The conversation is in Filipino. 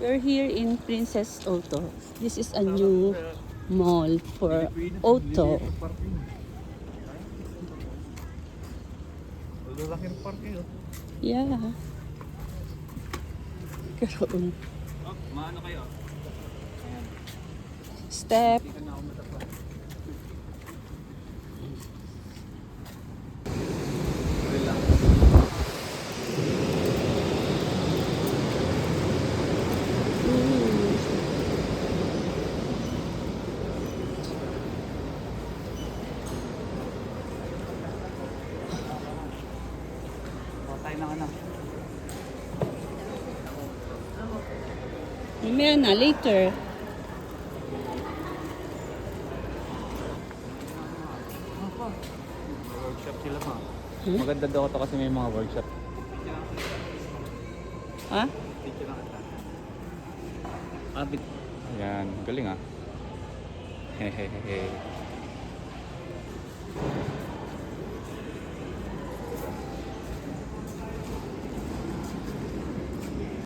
We're here in Princess Auto. This is a new mall for auto. Lalaki ng parking, oh. Yeah. Karoon. Oh, maano kayo? Step. Hindi ka na ako matapa. Relax. Patay na ka na. Mamaya na, later. Workshop sila pa. Hmm? Maganda daw ito kasi may mga workshop. Ha? Picture lang ata. Ah, bit. Ayan, galing ah. Hehehe.